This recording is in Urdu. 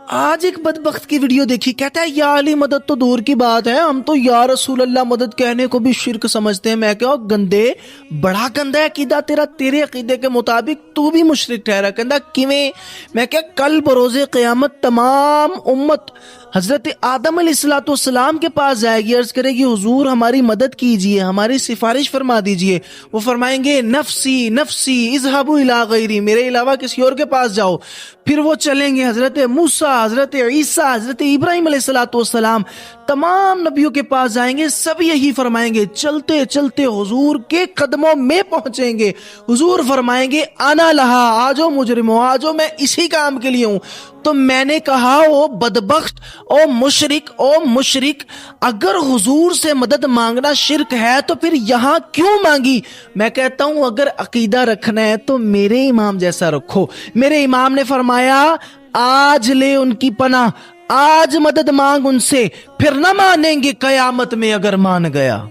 آج ایک بدبخت کی ویڈیو دیکھی، کہتا ہے یا علی مدد تو دور کی بات ہے، ہم تو یا رسول اللہ مدد کہنے کو بھی شرک سمجھتے ہیں۔ میں کہا گندے، بڑا گندا ہے عقیدہ تیرا، تیرے عقیدے کے مطابق تو بھی مشرک ٹھہرا۔ کہندا کیویں؟ میں کہا کل بروز قیامت تمام امت حضرت آدم علیہ السلام کے پاس جائے گی، عرض کرے گی حضور ہماری مدد کیجئے، ہماری سفارش فرما دیجئے۔ وہ فرمائیں گے نفسی نفسی اذهبوا الی غیری، میرے علاوہ کسی اور کے پاس جاؤ۔ پھر وہ چلیں گے حضرت موسیٰ، حضرت عیسیٰ، حضرت ابراہیم علیہ السلام، تمام نبیوں کے پاس جائیں گے، سب یہی فرمائیں گے، چلتے چلتے حضور کے قدموں میں پہنچیں گے۔ حضور فرمائیں گے انا لہا، آجو مجرموں، آجو میں اسی کام کے لیے ہوں۔ تو میں نے کہا او بدبخت، او مشرک، اگر حضور سے مدد مانگنا شرک ہے تو پھر یہاں کیوں مانگی؟ میں کہتا ہوں اگر عقیدہ رکھنا ہے تو میرے امام جیسا رکھو۔ میرے امام نے فرمایا آج لے ان کی پناہ، آج مدد مانگ ان سے، پھر نہ مانیں گے قیامت میں اگر مان گیا۔